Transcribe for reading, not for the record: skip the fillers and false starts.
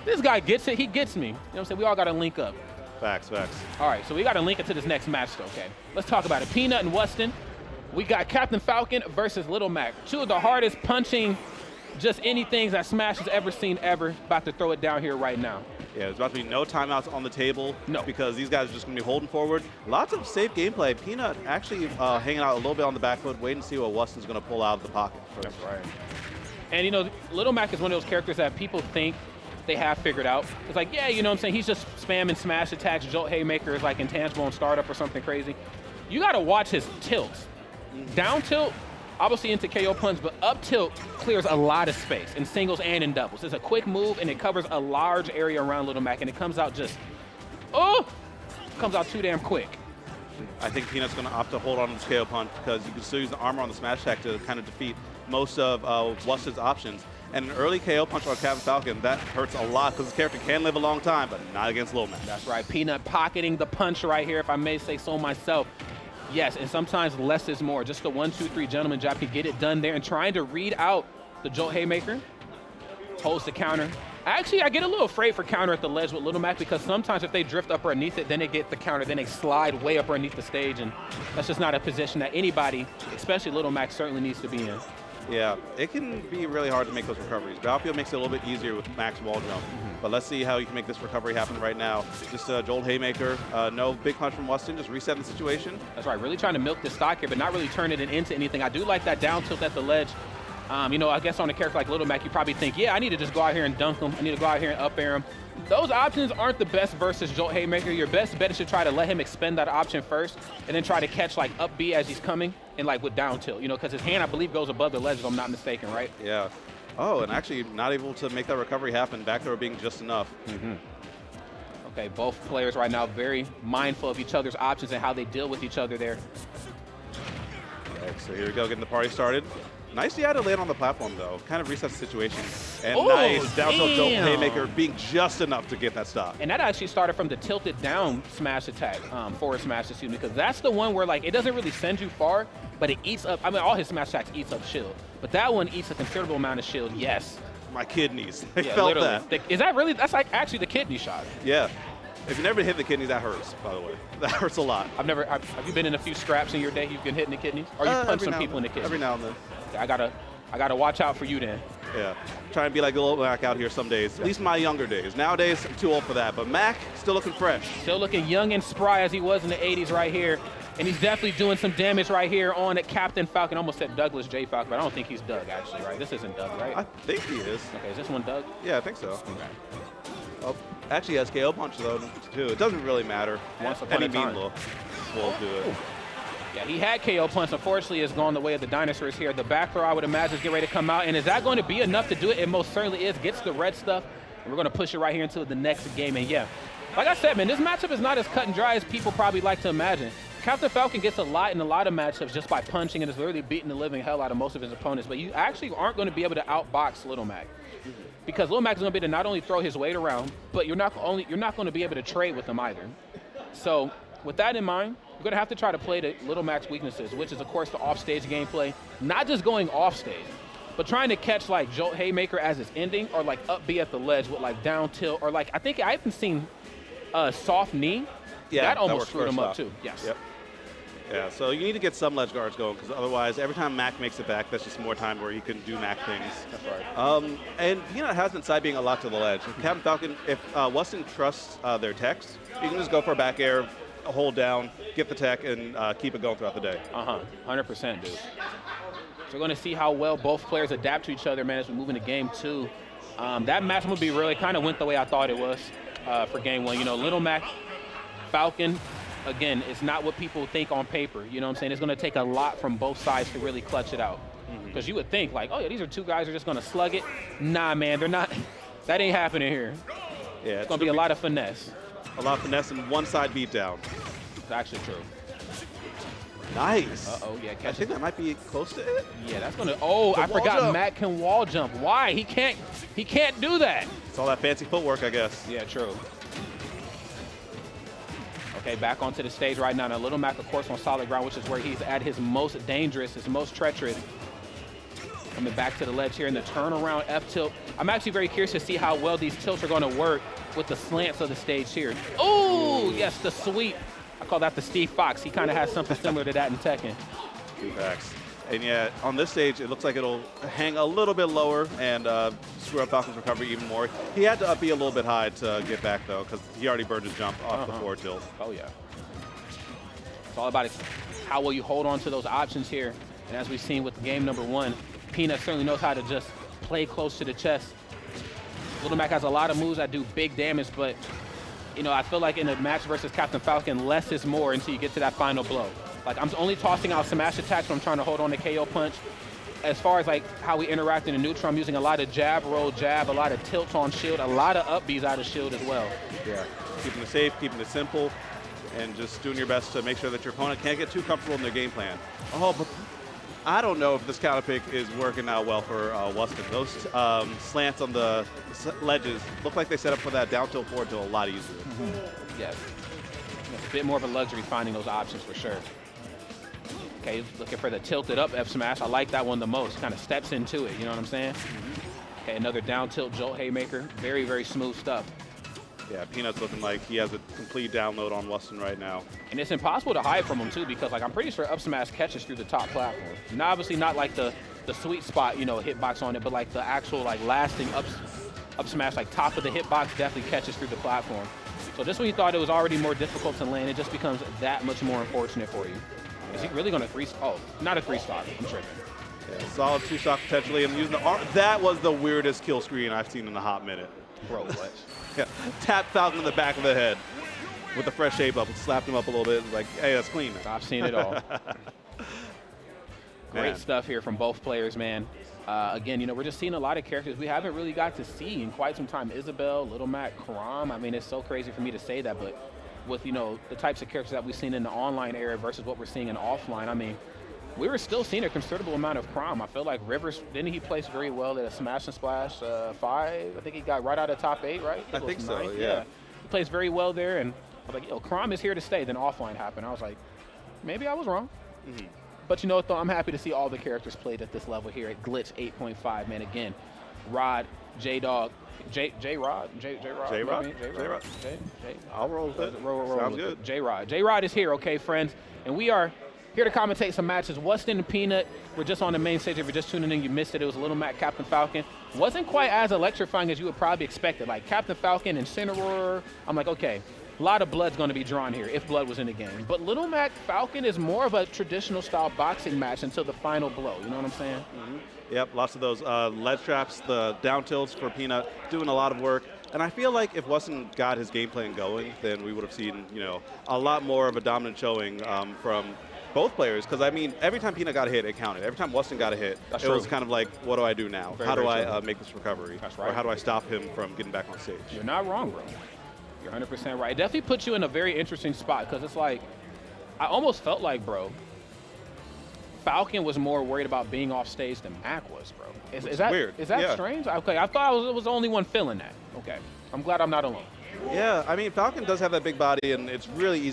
This guy gets it. He gets me. You know what I'm saying? We all got to link up. Facts. All right, so we got to link it to this next match, though, okay? Let's talk about it. Peanut and Wustin. We got Captain Falcon versus Little Mac. Two of the hardest punching just anything that Smash has ever seen ever. About to throw it down here right now. Yeah, there's about to be no timeouts on the table. No. Because these guys are just going to be holding forward. Lots of safe gameplay. Peanut actually hanging out a little bit on the back foot, waiting to see what Wustin's going to pull out of the pocket first. That's right. And, you know, Little Mac is one of those characters that people think they have figured out. It's like, yeah, you know what I'm saying? He's just spamming smash attacks, jolt haymakers like intangible on startup or something crazy. You got to watch his tilts. Down tilt, obviously into KO punch, but up tilt clears a lot of space in singles and in doubles. It's a quick move, and it covers a large area around Little Mac, and it comes out just, comes out too damn quick. I think Peanut's going to opt to hold on to this KO punch because you can still use the armor on the smash attack to kind of defeat most of Wustin's options. And an early KO punch on Captain Falcon, that hurts a lot because this character can live a long time, but not against Little Mac. That's right. Peanut pocketing the punch right here, if I may say so myself. Yes, and sometimes less is more. Just the 1-2-3 gentleman jab can get it done there, and trying to read out the jolt haymaker. Holds the counter. Actually, I get a little afraid for counter at the ledge with Little Mac because sometimes if they drift up underneath it, then they get the counter, then they slide way up underneath the stage, and that's just not a position that anybody, especially Little Mac, certainly needs to be in. Yeah, it can be really hard to make those recoveries. Battlefield makes it a little bit easier with max wall jump. But let's see how you can make this recovery happen right now. Just a jolt haymaker, no big punch from Wustin, just resetting the situation. That's right, really trying to milk this stock here, but not really turning it into anything. I do like that down tilt at the ledge. You know, I guess on a character like Little Mac, you probably think, yeah, I need to just go out here and dunk him. I need to go out here and up air him. Those options aren't the best versus jolt haymaker. Your best bet is to try to let him expend that option first and then try to catch like up B as he's coming and like with down tilt, you know, because his hand, I believe, goes above the ledge if I'm not mistaken, right? Yeah. Oh, and actually not able to make that recovery happen. Back throw being just enough. Okay, both players right now very mindful of each other's options and how they deal with each other there. Okay, so here we go, getting the party started. Nice to land on the platform, though. Kind of resets the situation. And nice down tilt jolt haymaker being just enough to get that stop. And that actually started from the tilted down smash attack, forward smash, excuse me, because that's the one where like it doesn't really send you far, but it eats up, I mean, all his smash attacks eats up shield. But that one eats a considerable amount of shield, yes. My kidneys, I yeah, felt literally. that. Is that really, that's like actually the kidney shot. Yeah. If you never hit the kidneys, that hurts, by the way. That hurts a lot. Have you been in a few scraps in your day you've been hitting the kidneys? Or you punch some people in the kidneys? Every now and then. Okay, I gotta watch out for you then. Yeah, trying to be like a little Mac out here some days. At least my younger days. Nowadays, I'm too old for that. But Mac, still looking fresh. Still looking young and spry as he was in the 80s right here. And he's definitely doing some damage right here on Captain Falcon. I almost said Douglas J. Falcon, but I don't think he's Doug, actually, right? This isn't Doug, right? I think he is. Okay, is this one Doug? Yeah, I think so. Okay. Oh, actually, he has KO punch, though, too. It doesn't really matter. Once upon Any a time. mean look will do it. Yeah, he had KO punch. Unfortunately, it's gone the way of the dinosaurs here. The back throw, I would imagine, is getting ready to come out. And is that going to be enough to do it? It most certainly is. Gets the red stuff. And we're going to push it right here into the next game. And yeah, like I said, man, this matchup is not as cut and dry as people probably like to imagine. Captain Falcon gets a lot in a lot of matchups just by punching and is literally beating the living hell out of most of his opponents. But you actually aren't going to be able to outbox Little Mac. Because Little Mac is going to be able to not only throw his weight around, but you're not going to be able to trade with him either. So with that in mind, you're going to have to try to play to Little Mac's weaknesses, which is, of course, the off-stage gameplay. Not just going off-stage, but trying to catch, like, jolt haymaker as it's ending or, like, up B at the ledge with, like, down tilt. Or, like, I think I even seen soft knee. Yeah, that almost screwed him up, too. Yes. Yep. Yeah, so you need to get some ledge guards going because otherwise, every time Mac makes it back, that's just more time where he can do Mac things. That's right. And Peanut has been side being a lot to the ledge. Captain Falcon, if Wustin trusts their techs, you can just go for a back air, hold down, get the tech, and keep it going throughout the day. 100%, dude. So we're going to see how well both players adapt to each other, man, as we move into game two. That match will be really kind of went the way I thought it was for game one. You know, Little Mac, Falcon, again, it's not what people think on paper. You know what I'm saying? It's going to take a lot from both sides to really clutch it out. Because you would think, like, oh, yeah, these are two guys who are just going to slug it. Nah, man, they're not. That ain't happening here. Yeah, it's going to be a lot of finesse. A lot of finesse and one side beat down. It's actually true. Nice. Uh-oh, yeah. I think that might be close to it. Yeah, that's going to. Oh, I forgot Matt can wall jump. Why? He can't do that. It's all that fancy footwork, I guess. Yeah, true. Okay, back onto the stage right now. Now, Little Mac, of course, on solid ground, which is where he's at his most dangerous, his most treacherous. Coming back to the ledge here in the turnaround F tilt. I'm actually very curious to see how well these tilts are going to work with the slants of the stage here. Oh, yes, the sweep. I call that the Steve Fox. He kind of has something similar to that in Tekken. Facts. And yeah, on this stage, it looks like it'll hang a little bit lower and screw up Falcon's recovery even more. He had to be a little bit high to get back, though, because he already burned his jump off the forward tilt. Oh, yeah. It's all about how well you hold on to those options here. And as we've seen with game number 1, Peanut certainly knows how to just play close to the chest. Little Mac has a lot of moves that do big damage, but you know, I feel like in a match versus Captain Falcon, less is more until you get to that final blow. Like, I'm only tossing out smash attacks when I'm trying to hold on to KO punch. As far as like how we interact in the neutral, I'm using a lot of jab, roll, jab, a lot of tilts on shield, a lot of up Bs out of shield as well. Yeah, keeping it safe, keeping it simple, and just doing your best to make sure that your opponent can't get too comfortable in their game plan. Oh, but I don't know if this counter pick is working out well for Wustin. Those slants on the ledges look like they set up for that down tilt forward tilt a lot easier. Yes. It's a bit more of a luxury finding those options for sure. Okay, looking for the tilted up F smash. I like that one the most. Kind of steps into it, you know what I'm saying? Okay, another down tilt jolt haymaker. Very, very smooth stuff. Yeah, Peanut's looking like he has a complete download on Wustin right now. And it's impossible to hide from him too, because like I'm pretty sure up smash catches through the top platform. And obviously not like the sweet spot, you know, hitbox on it, but like the actual like lasting up smash, like top of the hitbox definitely catches through the platform. So this one you thought it was already more difficult to land. It just becomes that much more unfortunate for you. Is he really going to oh, not a 3-stock, I'm tripping. Yeah, solid 2-stock potentially, and using the arm. That was the weirdest kill screen I've seen in a hot minute. Bro, what? Yeah, tap Falcon in the back of the head with the fresh shape up, slapped him up a little bit, like, hey, that's clean. I've seen it all. Great stuff here from both players, man. Again, you know, we're just seeing a lot of characters we haven't really got to see in quite some time. Isabel, Little Mac, Karam. I mean, it's so crazy for me to say that, but with, you know, the types of characters that we've seen in the online era versus what we're seeing in offline, I mean, we were still seeing a considerable amount of Karam. I feel like Rivers, didn't he place very well at a Smash and Splash 5? I think he got right out of top 8, right? I think so, yeah. He plays very well there, and I was like, yo, Karam is here to stay. Then offline happened. I was like, maybe I was wrong. But you know what, though? I'm happy to see all the characters played at this level here at Glitch 8.5, man. Again, Rod, J-Dog, J-Rod? J-Rod? I'll roll with it. Sounds good. J-Rod. J-Rod is here, okay, friends? And we are here to commentate some matches. Wustin and Peanut, we're just on the main stage. If you're just tuning in, you missed it. It was Little Mac, Captain Falcon. Wasn't quite as electrifying as you would probably expect it. Like Captain Falcon and Incineroar, I'm like, okay, a lot of blood's going to be drawn here if blood was in the game. But Little Mac Falcon is more of a traditional style boxing match until the final blow. You know what I'm saying? Yep, lots of those ledge traps, the down tilts for Peanut, doing a lot of work. And I feel like if Wustin got his game plan going, then we would have seen, you know, a lot more of a dominant showing from both players. Because, I mean, every time Peanut got a hit, it counted. Every time Wustin got a hit, it was kind of like, what do I do now? How do I make this recovery? That's right. Or how do I stop him from getting back on stage? You're not wrong, bro. You're 100% right. It definitely puts you in a very interesting spot because it's like, I almost felt like, bro, Falcon was more worried about being off stage than Mac was, bro. Is that weird? Is that strange? Okay, I thought I was the only one feeling that. Okay, I'm glad I'm not alone. Yeah, I mean, Falcon does have that big body, and it's really easy